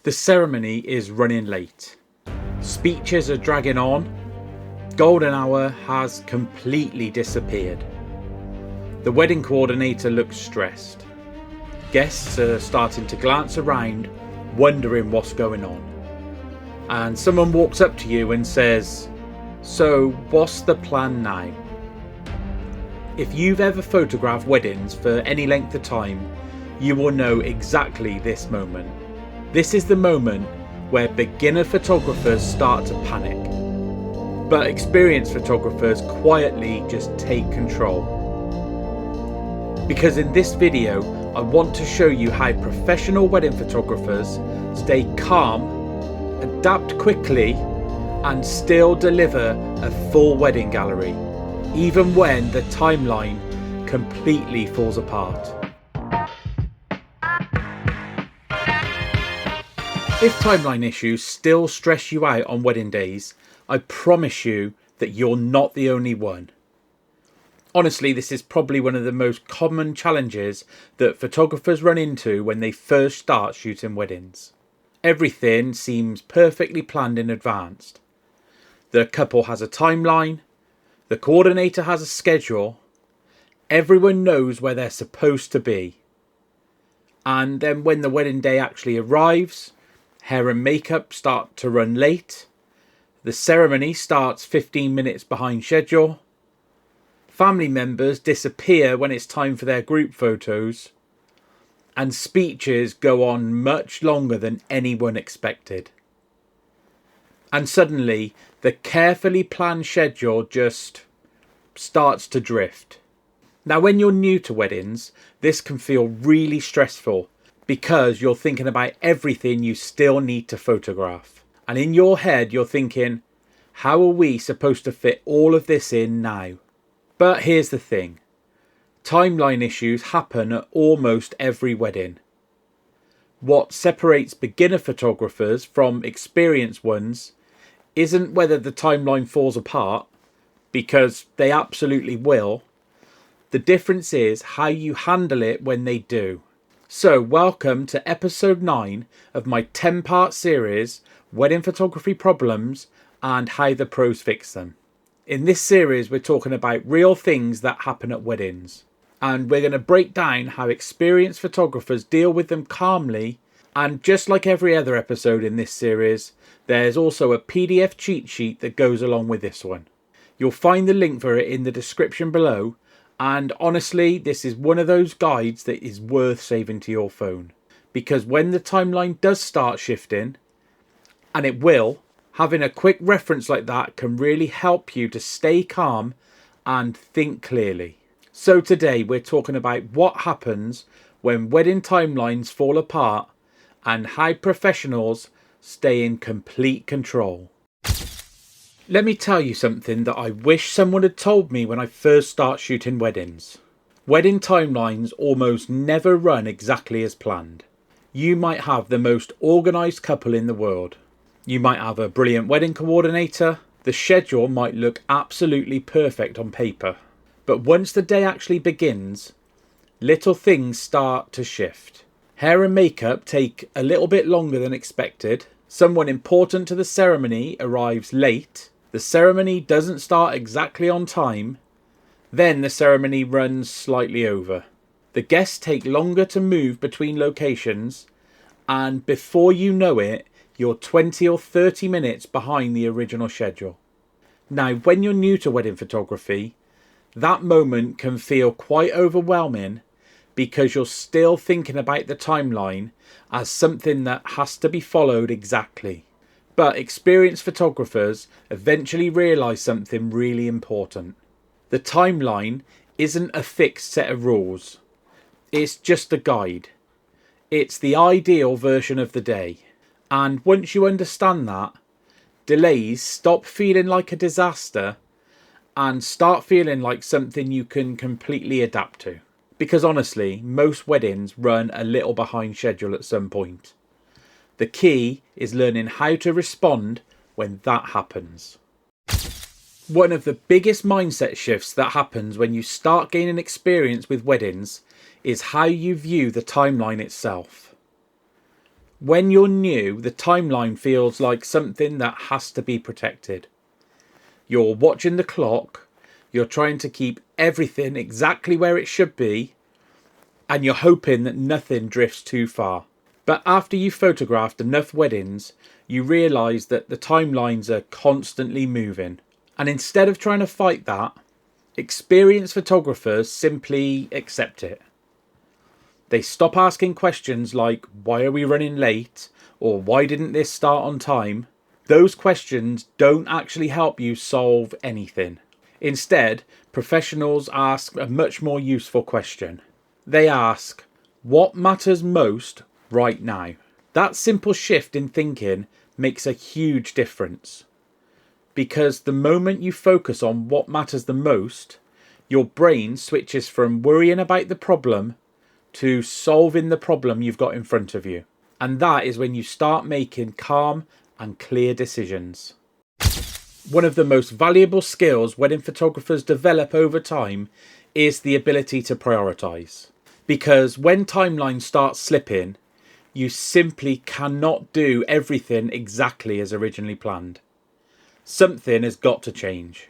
The ceremony is running late. Speeches are dragging on. Golden hour has completely disappeared. The wedding coordinator looks stressed. Guests are starting to glance around, wondering what's going on. And someone walks up to you and says, "So what's the plan now?" If you've ever photographed weddings for any length of time, you will know exactly this moment. This is the moment where beginner photographers start to panic, but experienced photographers quietly just take control. Because in this video, I want to show you how professional wedding photographers stay calm, adapt quickly, and still deliver a full wedding gallery, even when the timeline completely falls apart. If timeline issues still stress you out on wedding days, I promise you that you're not the only one. Honestly, this is probably one of the most common challenges that photographers run into when they first start shooting weddings. Everything seems perfectly planned in advance. The couple has a timeline, the coordinator has a schedule, everyone knows where they're supposed to be. And then when the wedding day actually arrives, hair and makeup start to run late. The ceremony starts 15 minutes behind schedule. Family members disappear when it's time for their group photos. And speeches go on much longer than anyone expected. And suddenly, the carefully planned schedule just starts to drift. Now, when you're new to weddings, this can feel really stressful, because you're thinking about everything you still need to photograph. And in your head, you're thinking, how are we supposed to fit all of this in now? But here's the thing. Timeline issues happen at almost every wedding. What separates beginner photographers from experienced ones isn't whether the timeline falls apart, because they absolutely will. The difference is how you handle it when they do. So welcome to episode 9 of my 10-part series, Wedding Photography Problems and How the Pros Fix Them. In this series, we're talking about real things that happen at weddings. And we're going to break down how experienced photographers deal with them calmly. And just like every other episode in this series, there's also a PDF cheat sheet that goes along with this one. You'll find the link for it in the description below. And honestly, this is one of those guides that is worth saving to your phone. Because when the timeline does start shifting, and it will, having a quick reference like that can really help you to stay calm and think clearly. So today we're talking about what happens when wedding timelines fall apart and how professionals stay in complete control. Let me tell you something that I wish someone had told me when I first started shooting weddings. Wedding timelines almost never run exactly as planned. You might have the most organised couple in the world. You might have a brilliant wedding coordinator. The schedule might look absolutely perfect on paper. But once the day actually begins, little things start to shift. Hair and makeup take a little bit longer than expected. Someone important to the ceremony arrives late. The ceremony doesn't start exactly on time. Then the ceremony runs slightly over. The guests take longer to move between locations, and before you know it, you're 20 or 30 minutes behind the original schedule. Now, when you're new to wedding photography, that moment can feel quite overwhelming because you're still thinking about the timeline as something that has to be followed exactly. But experienced photographers eventually realise something really important. The timeline isn't a fixed set of rules. It's just a guide. It's the ideal version of the day. And once you understand that, delays stop feeling like a disaster and start feeling like something you can completely adapt to. Because honestly, most weddings run a little behind schedule at some point. The key is learning how to respond when that happens. One of the biggest mindset shifts that happens when you start gaining experience with weddings is how you view the timeline itself. When you're new, the timeline feels like something that has to be protected. You're watching the clock, you're trying to keep everything exactly where it should be, and you're hoping that nothing drifts too far. But after you've photographed enough weddings, you realise that the timelines are constantly moving. And instead of trying to fight that, experienced photographers simply accept it. They stop asking questions like, why are we running late? Or why didn't this start on time? Those questions don't actually help you solve anything. Instead, professionals ask a much more useful question. They ask, what matters most right now? That simple shift in thinking makes a huge difference. Because the moment you focus on what matters the most, your brain switches from worrying about the problem to solving the problem you've got in front of you. And that is when you start making calm and clear decisions. One of the most valuable skills wedding photographers develop over time is the ability to prioritise. Because when timelines start slipping, you simply cannot do everything exactly as originally planned. Something has got to change.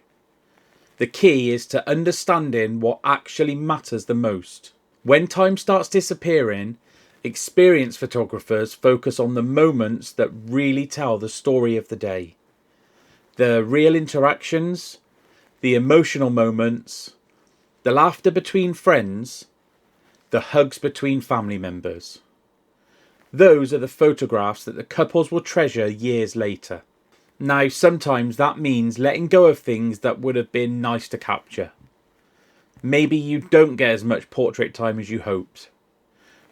The key is to understanding what actually matters the most. When time starts disappearing, experienced photographers focus on the moments that really tell the story of the day. The real interactions, the emotional moments, the laughter between friends, the hugs between family members. Those are the photographs that the couples will treasure years later. Now, sometimes that means letting go of things that would have been nice to capture. Maybe you don't get as much portrait time as you hoped.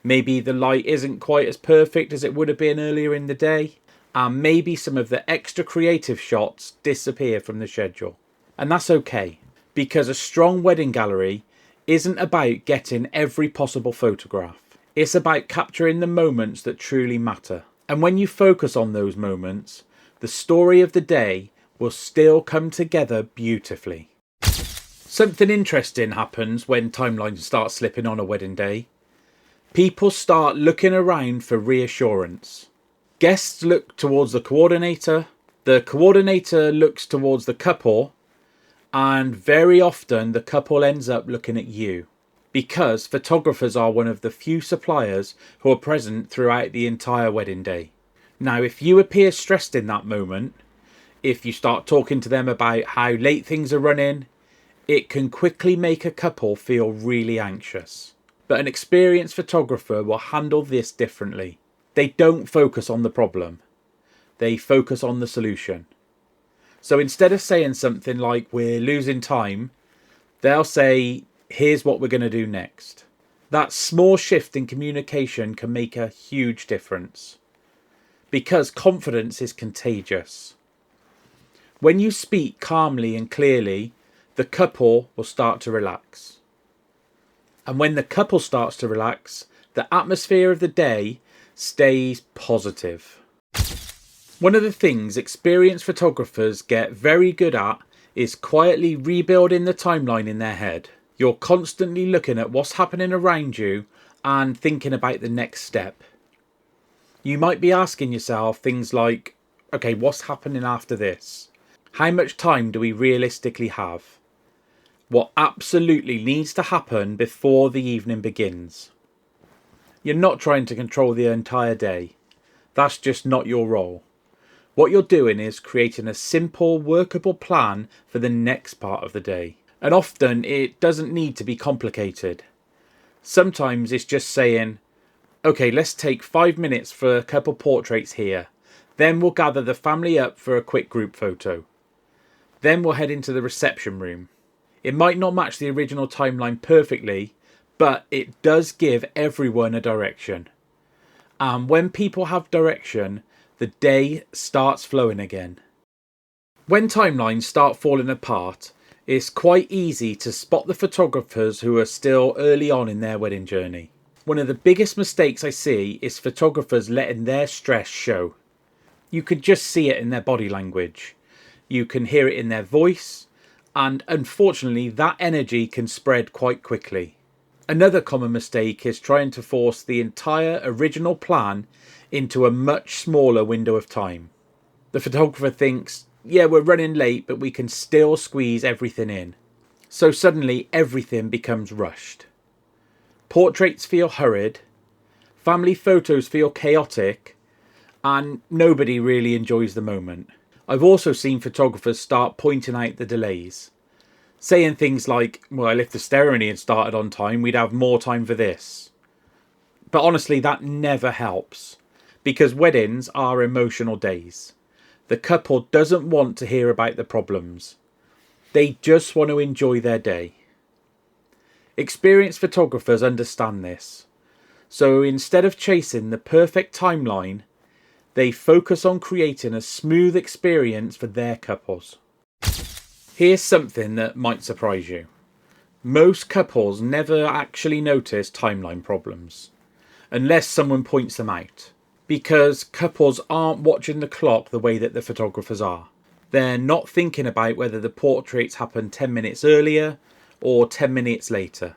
Maybe the light isn't quite as perfect as it would have been earlier in the day. And maybe some of the extra creative shots disappear from the schedule. And that's okay, because a strong wedding gallery isn't about getting every possible photograph. It's about capturing the moments that truly matter. And when you focus on those moments, the story of the day will still come together beautifully. Something interesting happens when timelines start slipping on a wedding day. People start looking around for reassurance. Guests look towards the coordinator looks towards the couple, and very often the couple ends up looking at you. Because photographers are one of the few suppliers who are present throughout the entire wedding day. Now, if you appear stressed in that moment, if you start talking to them about how late things are running, it can quickly make a couple feel really anxious. But an experienced photographer will handle this differently. They don't focus on the problem. They focus on the solution. So instead of saying something like, we're losing time, they'll say, here's what we're going to do next. That small shift in communication can make a huge difference. Because confidence is contagious. When you speak calmly and clearly, the couple will start to relax. And when the couple starts to relax, the atmosphere of the day stays positive. One of the things experienced photographers get very good at is quietly rebuilding the timeline in their head. You're constantly looking at what's happening around you and thinking about the next step. You might be asking yourself things like, okay, what's happening after this? How much time do we realistically have? What absolutely needs to happen before the evening begins? You're not trying to control the entire day. That's just not your role. What you're doing is creating a simple, workable plan for the next part of the day. And often it doesn't need to be complicated. Sometimes it's just saying, okay, let's take 5 minutes for a couple portraits here. Then we'll gather the family up for a quick group photo. Then we'll head into the reception room. It might not match the original timeline perfectly, but it does give everyone a direction. And when people have direction, the day starts flowing again. When timelines start falling apart, it's quite easy to spot the photographers who are still early on in their wedding journey. One of the biggest mistakes I see is photographers letting their stress show. You can just see it in their body language. You can hear it in their voice, and unfortunately that energy can spread quite quickly. Another common mistake is trying to force the entire original plan into a much smaller window of time. The photographer thinks, yeah, we're running late, but we can still squeeze everything in. So suddenly everything becomes rushed. Portraits feel hurried, family photos feel chaotic, and nobody really enjoys the moment. I've also seen photographers start pointing out the delays, saying things like, well, if the ceremony had started on time, we'd have more time for this. But honestly, that never helps, because weddings are emotional days. The couple doesn't want to hear about the problems. They just want to enjoy their day. Experienced photographers understand this. So instead of chasing the perfect timeline, they focus on creating a smooth experience for their couples. Here's something that might surprise you. Most couples never actually notice timeline problems, unless someone points them out, because couples aren't watching the clock the way that the photographers are. They're not thinking about whether the portraits happened 10 minutes earlier or 10 minutes later.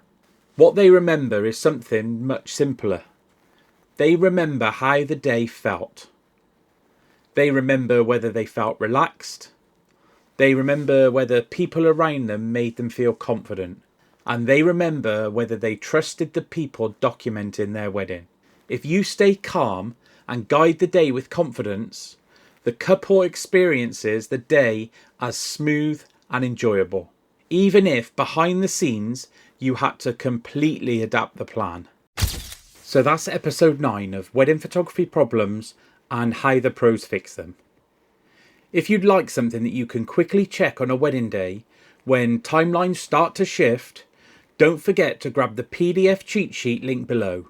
What they remember is something much simpler. They remember how the day felt. They remember whether they felt relaxed. They remember whether people around them made them feel confident. And they remember whether they trusted the people documenting their wedding. If you stay calm and guide the day with confidence, the couple experiences the day as smooth and enjoyable, even if behind the scenes you had to completely adapt the plan. So that's episode 9 of Wedding Photography Problems and how the pros fix them. If you'd like something that you can quickly check on a wedding day when timelines start to shift, don't forget to grab the PDF cheat sheet link below.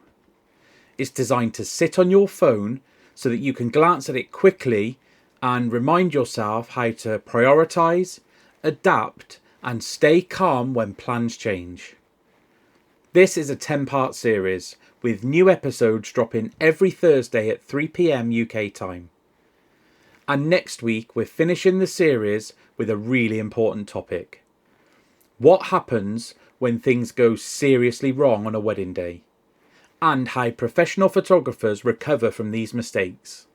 It's designed to sit on your phone so that you can glance at it quickly and remind yourself how to prioritise, adapt and stay calm when plans change. This is a 10-part series with new episodes dropping every Thursday at 3 p.m. UK time. And next week we're finishing the series with a really important topic. What happens when things go seriously wrong on a wedding day? And how professional photographers recover from these mistakes.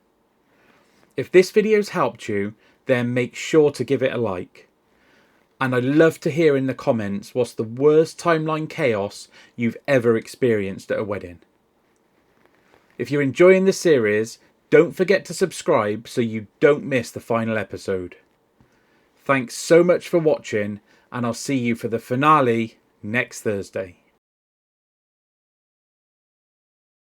If this video's helped you, then make sure to give it a like. And I'd love to hear in the comments what's the worst timeline chaos you've ever experienced at a wedding. If you're enjoying the series, don't forget to subscribe so you don't miss the final episode. Thanks so much for watching, and I'll see you for the finale next Thursday.